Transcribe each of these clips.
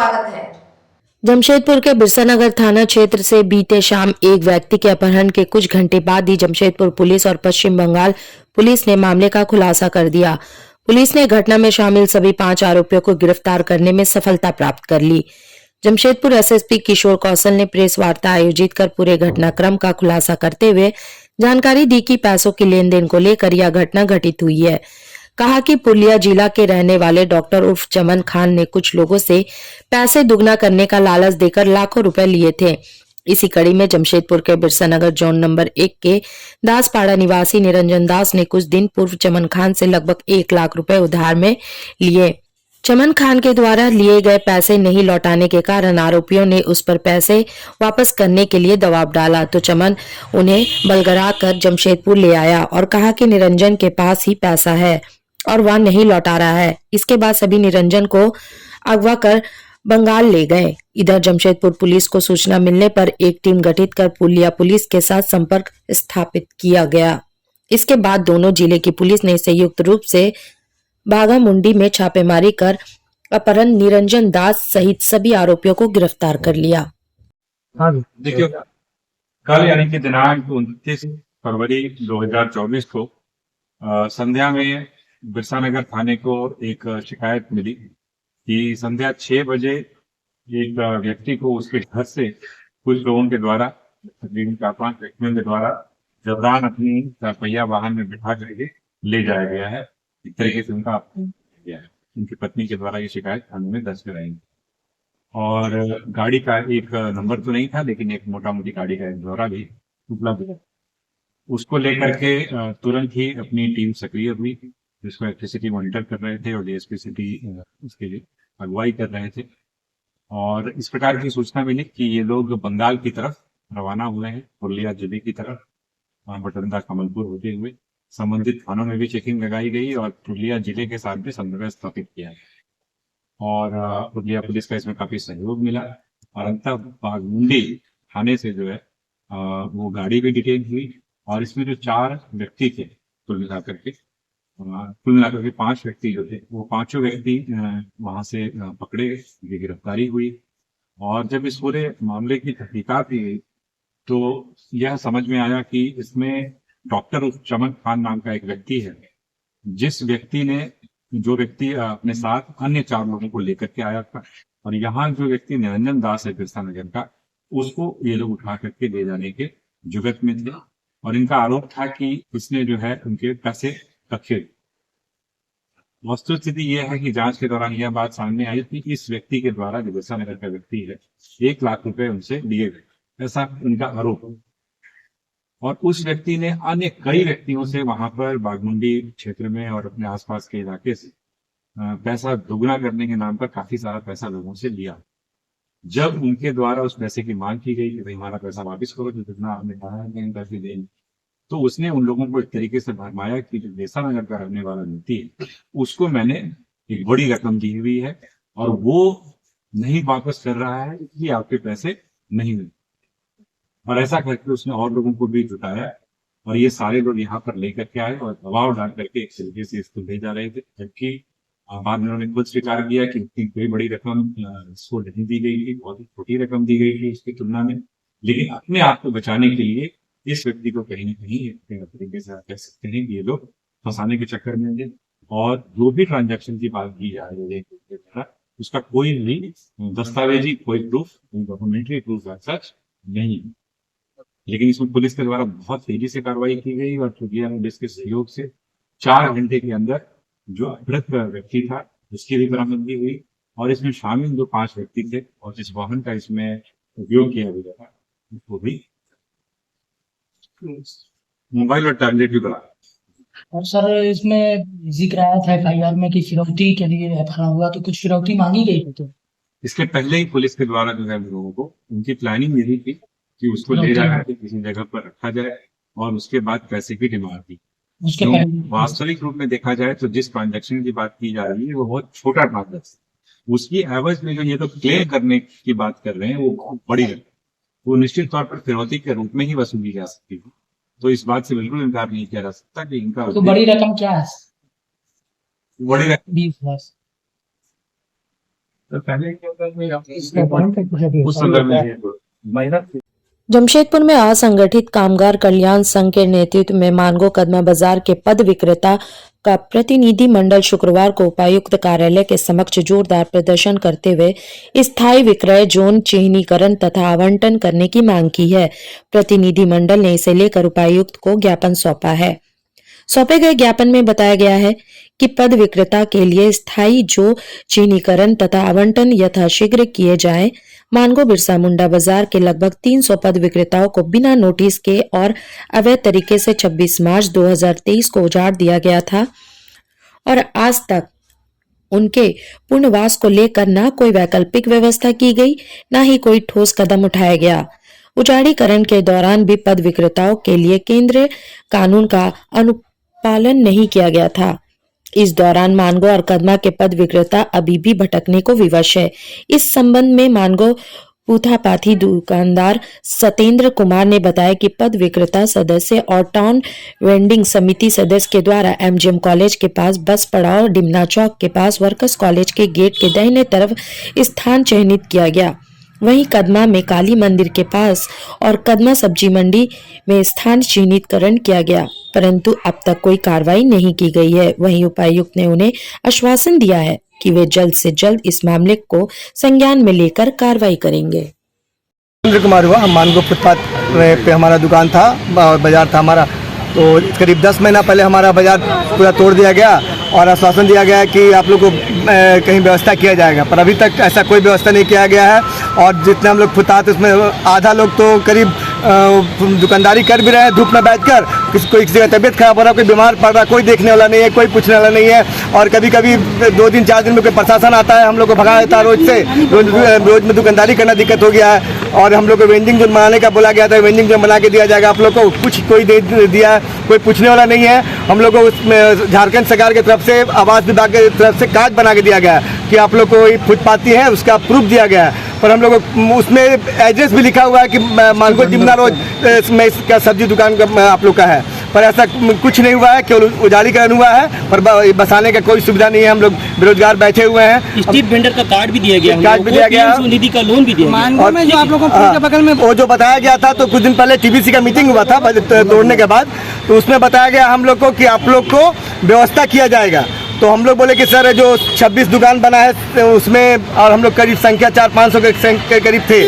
स्वागत है। जमशेदपुर के बिरसानगर थाना क्षेत्र से बीते शाम एक व्यक्ति के अपहरण के कुछ घंटे बाद ही जमशेदपुर पुलिस और पश्चिम बंगाल पुलिस ने मामले का खुलासा कर दिया। पुलिस ने घटना में शामिल सभी 5 आरोपियों को गिरफ्तार करने में सफलता प्राप्त कर ली। जमशेदपुर एसएसपी किशोर कौशल ने प्रेस वार्ता आयोजित कर पूरे घटनाक्रम का खुलासा करते हुए जानकारी दी कि पैसों के लेन देन को लेकर यह घटना घटित हुई है। कहा कि पुरलिया जिला के रहने वाले डॉक्टर उर्फ चमन खान ने कुछ लोगों से पैसे दुगना करने का लालच देकर लाखों रुपए लिए थे। इसी कड़ी में जमशेदपुर के बिरसानगर जोन नंबर 1 के दासपाड़ा निवासी निरंजन दास ने कुछ दिन पूर्व चमन खान से लगभग 1 लाख रुपए उधार में लिए। चमन खान के द्वारा लिए गए पैसे नहीं लौटाने के कारण आरोपियों ने उस पर पैसे वापस करने के लिए दबाव डाला तो चमन उन्हें बलगरा कर जमशेदपुर ले आया और कहा कि निरंजन के पास ही पैसा है और वह नहीं लौटा रहा है। इसके बाद सभी निरंजन को अगवा कर बंगाल ले गए। इधर जमशेदपुर पुलिस को सूचना मिलने पर एक टीम गठित कर पुलिया पुलिस के साथ संपर्क स्थापित किया गया। इसके बाद दोनों जिले की पुलिस ने संयुक्त रूप से बाघामुंडी में छापेमारी कर अपहरण निरंजन दास सहित सभी आरोपियों को गिरफ्तार कर लिया। हाँ देखियो, कल यानी कि दिनांक 29 फरवरी 2024 को संध्या में बिरसानगर थाने को एक शिकायत मिली कि संध्या 6 बजे एक व्यक्ति को उसके घर से कुछ लोगों के द्वारा तकरीबन 4-5 व्यक्तियों के द्वारा जबरान अपनी 4 पहिया वाहन में बिठा करके ले जाया गया है। एक तरीके से उनका अपहरण किया है। उनकी पत्नी के द्वारा ये शिकायत थाने में दर्ज कराई और गाड़ी का एक नंबर तो नहीं था, लेकिन एक मोटा मोटी गाड़ी का एक ब्यौरा भी उपलब्ध है। उसको लेकर के तुरंत ही अपनी टीम सक्रिय हुई, जिसको इलेक्ट्रिसिटी मॉनिटर कर रहे थे और डीएसपी सिटी उसके लिए अगुवाई कर रहे थे। और इस प्रकार की सूचना मिली कि ये लोग बंगाल की तरफ रवाना हुए हैं, पुरलिया जिले की तरफ बटंदा कमलपुर होते हुए। संबंधित थानों में भी चेकिंग लगाई गई और पुरलिया जिले के साथ भी समन्वय स्थापित किया है और पुरलिया पुलिस का इसमें काफी सहयोग मिला और अंततः बाघमुंडी थाने से जो है वो गाड़ी भी डिटेन हुई और इसमें जो 4 व्यक्ति थे कुल मिलाकर के 5 व्यक्ति जो थे वो 5 व्यक्ति वहां से पकड़े, गिरफ्तारी हुई। और जब इस पूरे मामले की तहकीकात की गई तो यह समझ में आया कि इसमें डॉक्टर चमन खान नाम का एक व्यक्ति है, जो व्यक्ति अपने साथ अन्य 4 लोगों को लेकर के आया था और यहाँ जो व्यक्ति निरंजन दास है बिरसानगर का, उसको ये लोग उठा करके ले जाने के जुगत में थे और इनका आरोप था कि इसने जो है उनके पैसे रखे। वस्तुस्थिति यह है कि जांच के दौरान यह बात सामने आई कि इस व्यक्ति के द्वारा, जो बिरसानगर का व्यक्ति है, 1 लाख रुपए उनसे लिए गए, ऐसा उनका आरोप है। और उस व्यक्ति ने अन्य कई व्यक्तियों से वहां पर बाघमुंडी क्षेत्र में और अपने आसपास के इलाके से पैसा दुगना करने के नाम पर काफी सारा पैसा लोगों से लिया। जब उनके द्वारा उस पैसे की मांग की गई कि भाई हमारा पैसा वापस करो, जो जितना आपने कहा है इन पैसे देंगे, तो उसने उन लोगों को एक तरीके से भरमाया कि जो बिरसानगर का रहने वाला व्यक्ति है उसको मैंने एक बड़ी रकम दी हुई है और वो नहीं वापस कर रहा है, इसलिए आपके पैसे नहीं मिले। और ऐसा करके उसने और लोगों को भी जुटाया और ये सारे लोग यहाँ पर लेकर के आए और दबाव डाल करके एक तरीके से इसको ले जा रहे थे, जबकि बाद में उन्होंने खुद स्वीकार किया कि इतनी कोई बड़ी रकम इसको नहीं दी गई थी, बहुत ही छोटी रकम दी गई थी इसकी तुलना में। लेकिन अपने आप को बचाने के लिए इस व्यक्ति को कहीं ना कहीं एक तरीके से कह सकते हैं कि ये लोग फंसाने के चक्कर में थे और जो भी ट्रांजैक्शन की बात की जा रही है उसका कोई भी दस्तावेजी कोई प्रूफ, डॉक्यूमेंट्री प्रूफ सच नहीं। लेकिन इसमें पुलिस के द्वारा बहुत तेजी से कार्रवाई की गई और पुलिया पुलिस के सहयोग से 4 घंटे के अंदर जो अपहृत व्यक्ति था उसकी भी बरामदगी हुई और इसमें शामिल जो 5 व्यक्ति थे और जिस वाहन का इसमें उपयोग किया गया था उसको भी मोबाइल और टैबलेट भी बना। और सर इसमें जिक्र आया था एफआईआर में कि फिरौती के लिए अपहरण हुआ, तो कुछ फिरौती मांगी गई थी? तो इसके पहले ही पुलिस के द्वारा जो है लोगों को उनकी प्लानिंग यही थी कि उसको ले जाकर किसी जगह पर रखा जाए और उसके बाद पैसे की डिमांड थी। उसके वास्तविक रूप में देखा जाए तो जिस ट्रांजैक्शन की बात की जा रही है वो बहुत छोटा ट्रांजैक्शन, उसकी एवज में जो ये लोग क्लेम करने की बात कर रहे हैं वो बहुत बड़ी है। वो निश्चित तौर पर फिरौती के रूप में ही वसूली जा सकती है, तो इस बात से बिल्कुल इनकार नहीं किया जा सकता कि इनका तो बड़ी रकम क्या है? बड़ी रकम 20 लाख। तो पहले क्या होता है इसका पॉइंट है कि उस संदर्भ में महिला जमशेदपुर में असंगठित कामगार कल्याण संघ के नेतृत्व में मानगो कदमा बाजार के पद विक्रेता का प्रतिनिधि मंडल शुक्रवार को उपायुक्त कार्यालय के समक्ष जोरदार प्रदर्शन करते हुए स्थायी विक्रय जोन चिन्हीकरण तथा आवंटन करने की मांग की है। प्रतिनिधि मंडल ने इसे लेकर उपायुक्त को ज्ञापन सौंपा है। सौंपे गए ज्ञापन में बताया गया है कि पद विक्रेता के लिए स्थायी जो चिन्हीकरण तथा आवंटन यथाशीघ्र किए जाए। मानगो बिरसा मुंडा बाजार के लगभग 300 पद विक्रेताओं को बिना नोटिस के और अवैध तरीके से 26 मार्च 2023 को उजाड़ दिया गया था और आज तक उनके पुनर्वास को लेकर न कोई वैकल्पिक व्यवस्था की गई, न ही कोई ठोस कदम उठाया गया। उजाड़ीकरण के दौरान भी पद विक्रेताओं के लिए केंद्रीय कानून का अनुपालन नहीं किया गया था। इस दौरान मानगो और कदमा के पद विक्रेता अभी भी भटकने को विवश है। इस संबंध में मानगो पूथापाथी दुकानदार सतेंद्र कुमार ने बताया कि पद विक्रेता सदस्य और टाउन वेंडिंग समिति सदस्य के द्वारा एमजीएम कॉलेज के पास बस पड़ाव डिमना चौक के पास वर्कर्स कॉलेज के गेट के दाहिने तरफ स्थान चयनित किया गया। वहीं कदमा में काली मंदिर के पास और कदमा सब्जी मंडी में स्थान चिन्हितकरण किया गया, परंतु अब तक कोई कार्रवाई नहीं की गई है। वहीं उपायुक्त ने उन्हें आश्वासन दिया है कि वे जल्द से जल्द इस मामले को संज्ञान में लेकर कार्रवाई करेंगे। सतेंद्र कुमार हुआ, हम मानगो फुटपाथ पे हमारा दुकान था, बाजार था हमारा। तो करीब 10 महीना पहले हमारा बाजार पूरा तोड़ दिया गया और आश्वासन दिया गया कि आप लोग को कहीं व्यवस्था किया जाएगा, पर अभी तक ऐसा कोई व्यवस्था नहीं किया गया है। और जितने हम लोग फुटपाथ उसमें आधा लोग तो करीब दुकानदारी कर भी रहे हैं धूप में बैठकर। किसी का तबीयत खराब हो रहा है, कोई बीमार पड़ रहा है, कोई देखने वाला नहीं है, कोई पूछने वाला नहीं है। और कभी कभी 2 दिन 4 दिन में कोई प्रशासन आता है, हम लोग को भगा देता है रोज से। रोज में दुकानदारी करना दिक्कत हो गया है। और हम लोग को वेंडिंग जोन बनाने का बोला गया था, वेंडिंग जोन बना के दिया जाएगा आप लोग को, कुछ कोई दे दिया, कोई पूछने वाला नहीं है। हम लोग को उसमें झारखंड सरकार की तरफ से आवास विभाग की तरफ से कार्ड बना के दिया गया कि आप लोग को फुटपाथी है, उसका प्रूफ दिया गया है। पर हम लोग उसमें एड्रेस भी लिखा हुआ है कि मानगो डिमना रोड में इसका सब्जी दुकान का आप लोग का है, पर ऐसा कुछ नहीं हुआ है, केवल उजाड़ीकरण हुआ है, पर बसाने का कोई सुविधा नहीं है। हम लोग बेरोजगार बैठे हुए हैं। स्ट्रीट वेंडर का कार्ड भी दिया गया, कार्ड भी दिया गया, निधि का लोन भी दिया गया। और जो आप लोगों को बगल में वो जो बताया गया था, तो कुछ दिन पहले टीबीसी का मीटिंग हुआ था तोड़ने के बाद, तो उसमें बताया गया हम लोग को कि आप लोग को व्यवस्था किया जाएगा। तो हम लोग बोले कि सर जो 26 दुकान बना है उसमें, और हम लोग करीब संख्या 400-500 के करीब थे,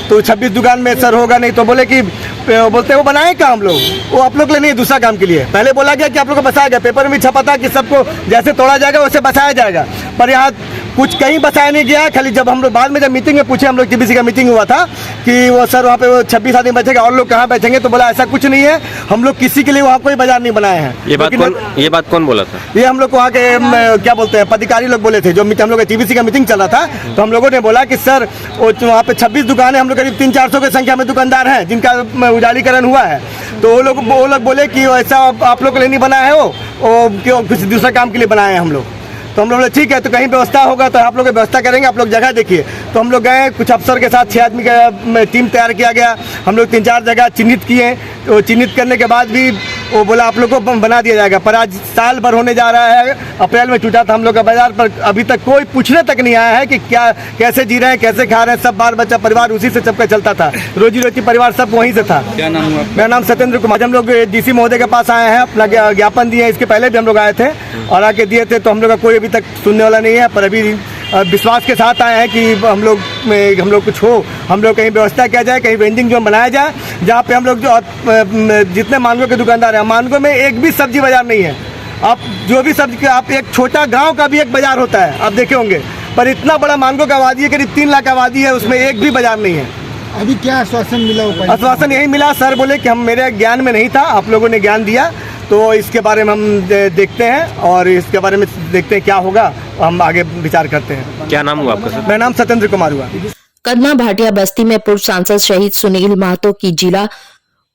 तो 26 दुकान में सर होगा नहीं। तो बोले कि बोलते वो बनाए क्या हम लोग, वो आप लोग के लिए नहीं, दूसरा काम के लिए। पहले बोला गया कि आप लोग को बसाया गया, पेपर में छपा था कि सबको जैसे तोड़ा जाएगा वैसे बसाया जाएगा, पर यहाँ कुछ कहीं बसाया नहीं गया। खाली जब हम लोग बाद में जब मीटिंग में पूछे, हम लोग टीबीसी का मीटिंग हुआ था कि वो सर वहाँ पे वो 26 आदमी बैठेगा और लोग कहाँ बैठेंगे, तो बोला ऐसा कुछ नहीं है, हम लोग किसी के लिए वहाँ कोई बाजार नहीं बनाए हैं। ये बात कौन बोला था? ये हम लोग वहाँ के क्या बोलते हैं पदाधिकारी लोग बोले थे। जो हम लोग टीबीसी का मीटिंग चला था, तो हम लोगों ने बोला कि सर वहाँ पे 26 दुकानें, हम लोग करीब 300-400 की संख्या में दुकानदार हैं जिनका उजाड़ीकरण हुआ है। तो वो लोग बोले कि ऐसा आप लोग के लिए नहीं बनाया है, वो क्यों किसी दूसरे काम के लिए बनाए हैं हम लोग। तो हम लोग बोले ठीक है, तो कहीं व्यवस्था होगा तो आप लोग की व्यवस्था करेंगे, आप लोग जगह देखिए। तो हम लोग गए, कुछ अफसर के साथ 6 आदमी का टीम तैयार किया गया। हम लोग 3-4 जगह चिन्हित किए, तो चिन्हित करने के बाद भी वो बोला आप लोग को बना दिया जाएगा। पर आज साल भर होने जा रहा है, अप्रैल में टूटा था हम लोग का बाजार, पर अभी तक कोई पूछने तक नहीं आया है कि क्या कैसे जी रहे हैं, कैसे खा रहे हैं। सब बाल बच्चा परिवार उसी से सबका चलता था, रोजी रोटी परिवार सब वहीं से था। क्या नाम हुआ? मेरा नाम सतेंद्र कुमार। हम लोग डीसी महोदय के पास आए हैं, अपना ज्ञापन दिए, इसके पहले भी हम लोग आए थे और आके दिए थे, तो हम लोग का कोई अभी तक सुनने वाला नहीं है। पर अभी विश्वास के साथ आए हैं कि हम लोग कुछ हो, हम लोग कहीं व्यवस्था किया जाए, कहीं वेंडिंग जोन बनाया जाए, जहाँ पे हम लोग जो जितने मानगो के दुकानदार हैं, मानगो में एक भी सब्जी बाजार नहीं है। आप जो भी सब्जी, आप एक छोटा गांव का भी एक बाजार होता है, आप देखे होंगे, पर इतना बड़ा मानगो का आबादी है, करीब 3 लाख आबादी है, उसमें एक भी बाजार नहीं है। अभी क्या आश्वासन मिला? आश्वासन यही मिला, सर बोले कि हम, मेरे ज्ञान में नहीं था, आप लोगों ने ज्ञान दिया, तो इसके बारे में हम देखते हैं और इसके बारे में देखते हैं क्या होगा, हम आगे विचार करते हैं। क्या नाम हुआ आपका सर? मेरा नाम सतेंद्र कुमार हुआ। कदमा भाटिया बस्ती में पूर्व सांसद शहीद सुनील महतो की जिला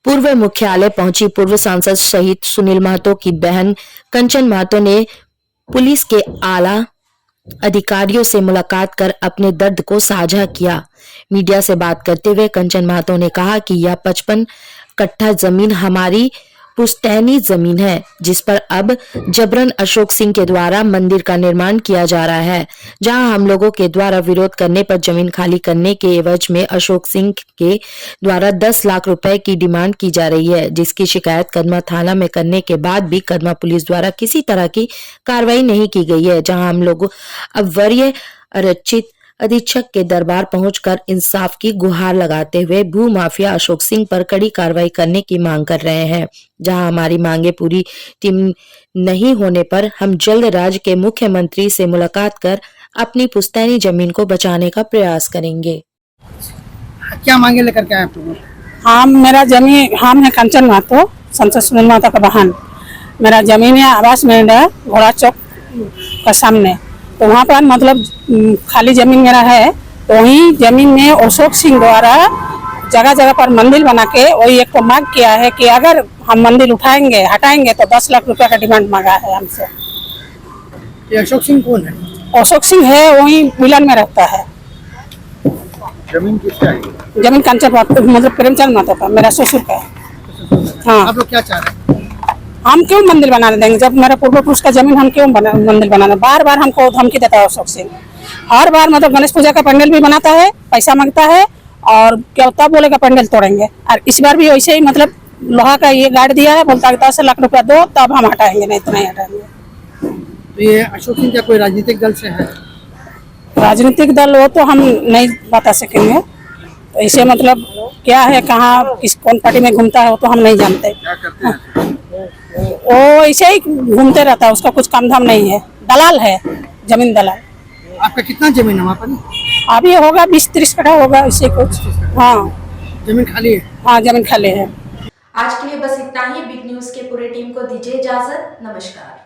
पूर्व मुख्यालय पहुंची। पूर्व सांसद शहीद सुनील महतो की बहन कंचन महतो ने पुलिस के आला अधिकारियों से मुलाकात कर अपने दर्द को साझा किया। मीडिया से बात करते हुए कंचन महतो ने कहा कि यह 55 कट्ठा जमीन हमारी पुश्तैनी जमीन है, जिस पर अब जबरन अशोक सिंह के द्वारा मंदिर का निर्माण किया जा रहा है। जहां हम लोगों के द्वारा विरोध करने पर जमीन खाली करने के एवज में अशोक सिंह के द्वारा 10 लाख रुपए की डिमांड की जा रही है, जिसकी शिकायत कदमा थाना में करने के बाद भी कदमा पुलिस द्वारा किसी तरह की कार्रवाई नहीं की गई है। जहां हम लोग अब वरीय आरक्षित अधीक्षक के दरबार पहुंचकर इंसाफ की गुहार लगाते हुए भू माफिया अशोक सिंह पर कड़ी कार्रवाई करने की मांग कर रहे हैं। जहां हमारी मांगे पूरी टीम नहीं होने पर हम जल्द राज्य के मुख्यमंत्री से मुलाकात कर अपनी पुश्तैनी जमीन को बचाने का प्रयास करेंगे। क्या मांगे लेकर के आए आप लोग? मेरा जमीन, हम है कंचन मातो, संसद सुनील माता का बहन। मेरा जमीन है आवास में घोड़ा चौक का सामने, तो वहाँ पर मतलब खाली जमीन मेरा है। तो वही जमीन में अशोक सिंह द्वारा जगह जगह पर मंदिर बना के वही एक तो मांग किया है कि अगर हम मंदिर उठाएंगे हटाएंगे तो 10 लाख रुपए का डिमांड मांगा है हमसे। ये अशोक सिंह कौन है? अशोक सिंह है, वही मिलन में रहता है। जमीन किसका है? जमीन कंचन मतलब प्रेमचंद माता का, मेरा ससुर का। हाँ, आप लोग क्या चाह रहे हैं? हम क्यों मंदिर बनाने देंगे? जब मेरा पूर्व पुरुष का जमीन हम क्यों मंदिर बनाना? बार बार हमको धमकी देता है अशोक सिंह। हर बार मतलब गणेश पूजा का पंडाल भी बनाता है, पैसा मांगता है और क्या तब बोलेगा पंडाल तोड़ेंगे। और इस बार भी वैसे ही मतलब लोहा का ये गाड़ दिया है, बोलता है 10 लाख रुपया दो तब हम हटाएंगे, नहीं तो नहीं हटाएंगे। तो ये अशोक सिंह क्या कोई राजनीतिक दल से है? राजनीतिक दल वो तो हम नहीं बता सकेंगे। तो इसे मतलब क्या है, कहाँ किस कौन पार्टी में घूमता है वो तो हम नहीं जानते। क्या करते हैं? वो ऐसे ही घूमते रहता है, उसका कुछ काम धाम नहीं है, दलाल है, जमीन दलाल। आपका कितना जमीन है वहाँ पर? अभी होगा 20-30 कट्ठा होगा, इससे कुछ। हाँ, जमीन खाली है? हाँ, जमीन खाली है। आज के लिए बस इतना ही। बिग न्यूज के पूरे टीम को दीजिए इजाजत। नमस्कार।